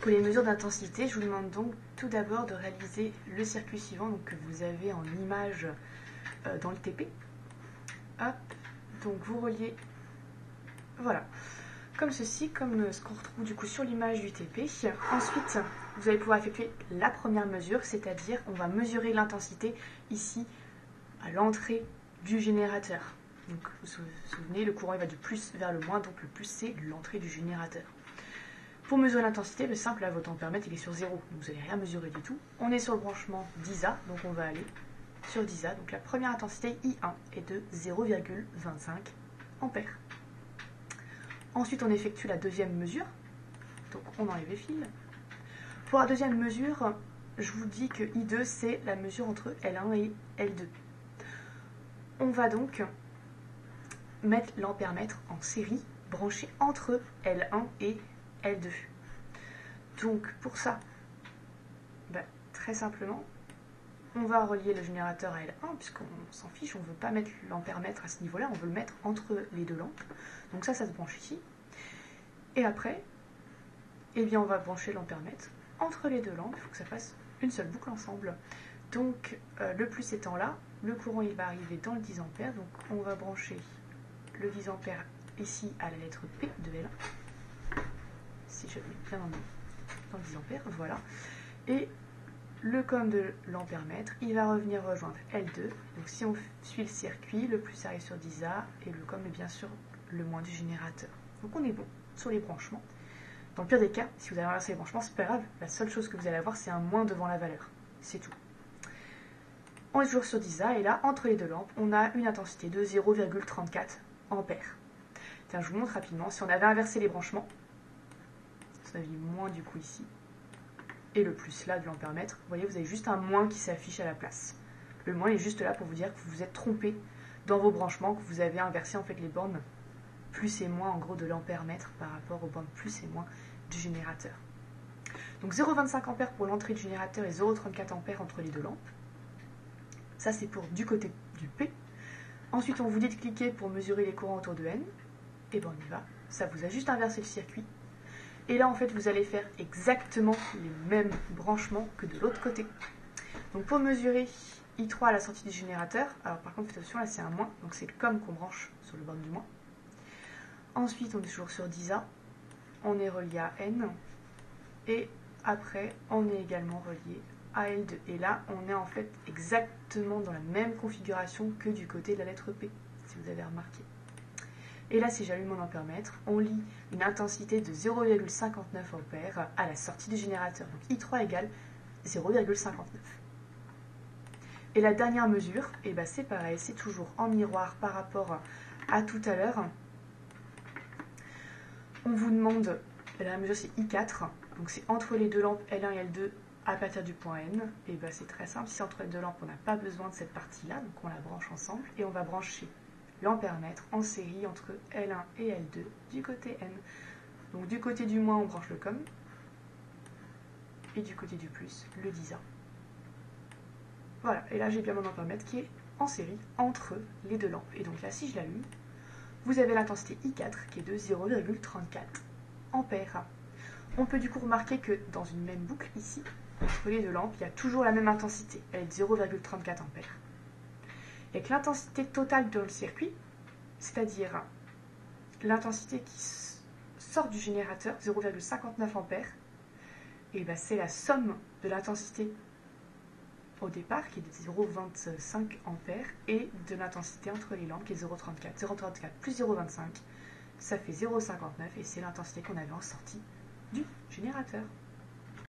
Pour les mesures d'intensité, je vous demande donc tout d'abord de réaliser le circuit suivant donc, que vous avez en image dans le TP. Hop, donc vous reliez, voilà, comme ceci, comme ce qu'on retrouve du coup sur l'image du TP. Ensuite, vous allez pouvoir effectuer la première mesure, c'est-à-dire on va mesurer l'intensité ici à l'entrée du générateur. Donc vous vous souvenez, le courant il va du plus vers le moins, donc le plus c'est l'entrée du générateur. Pour mesurer l'intensité, le simple à votre ampèremètre il est sur 0, donc vous n'allez rien mesurer du tout. On est sur le branchement d'ISA, donc on va aller sur d'ISA. Donc la première intensité I1 est de 0,25 ampères. Ensuite on effectue la deuxième mesure, donc on enlève les fils. Pour la deuxième mesure, je vous dis que I2 c'est la mesure entre L1 et L2. On va donc mettre l'ampèremètre en série, branché entre L1 et L2. Donc pour ça, très simplement, on va relier le générateur à L1, puisqu'on s'en fiche, on ne veut pas mettre l'ampèremètre à ce niveau-là, on veut le mettre entre les deux lampes. Donc ça se branche ici. Et après, eh bien on va brancher l'ampèremètre entre les deux lampes, il faut que ça fasse une seule boucle ensemble. Donc le plus étant là, le courant il va arriver dans le 10 ampères, donc on va brancher le 10 ampères ici à la lettre P de L1. Si je mets bien dans le 10 ampères, voilà. Et le COM de l'ampèremètre, il va revenir rejoindre L2. Donc si on suit le circuit, le plus arrive sur 10A et le COM est bien sûr le moins du générateur. Donc on est bon sur les branchements. Dans le pire des cas, si vous avez inversé les branchements, c'est pas grave. La seule chose que vous allez avoir, c'est un moins devant la valeur. C'est tout. On est toujours sur 10A et là, entre les deux lampes, on a une intensité de 0,34 ampères. Tiens, je vous montre rapidement. Si on avait inversé les branchements, on avait moins du coup ici, et le plus là de l'ampèremètre, vous voyez, vous avez juste un moins qui s'affiche à la place. Le moins est juste là pour vous dire que vous vous êtes trompé dans vos branchements, que vous avez inversé en fait les bornes plus et moins en gros de l'ampèremètre par rapport aux bornes plus et moins du générateur. Donc 0,25 ampères pour l'entrée du générateur et 0,34 ampères entre les deux lampes. Ça c'est pour du côté du P. Ensuite on vous dit de cliquer pour mesurer les courants autour de N. Et bien on y va. Ça vous a juste inversé le circuit. Et là, en fait, vous allez faire exactement les mêmes branchements que de l'autre côté. Donc, pour mesurer I3 à la sortie du générateur, alors par contre, faites attention, là, c'est un moins, donc c'est le COM qu'on branche sur le borne du moins. Ensuite, on est toujours sur 10A, on est relié à N, et après, on est également relié à L2. Et là, on est en fait exactement dans la même configuration que du côté de la lettre P, si vous avez remarqué. Et là, si j'allume mon ampèremètre, on lit une intensité de 0,59 ampères à la sortie du générateur. Donc I3 égale 0,59. Et la dernière mesure, eh ben, c'est pareil, c'est toujours en miroir par rapport à tout à l'heure. On vous demande, la mesure c'est I4, donc c'est entre les deux lampes L1 et L2 à partir du point N. Et ben, c'est très simple, si entre les deux lampes on n'a pas besoin de cette partie-là, donc on la branche ensemble et on va brancher l'ampèremètre en série entre L1 et L2 du côté N. Donc du côté du moins, on branche le COM, et du côté du plus, le 10A. Voilà, et là j'ai bien mon ampèremètre qui est en série entre les deux lampes. Et donc là, si je l'allume, vous avez l'intensité I4 qui est de 0,34 ampères. On peut du coup remarquer que dans une même boucle ici, entre les deux lampes, il y a toujours la même intensité, elle est de 0,34 ampères. Et que l'intensité totale dans le circuit, c'est-à-dire l'intensité qui sort du générateur, 0,59 ampères, et ben c'est la somme de l'intensité au départ, qui est de 0,25 ampères, et de l'intensité entre les lampes, qui est 0,34. 0,34 plus 0,25, ça fait 0,59, et c'est l'intensité qu'on avait en sortie du générateur.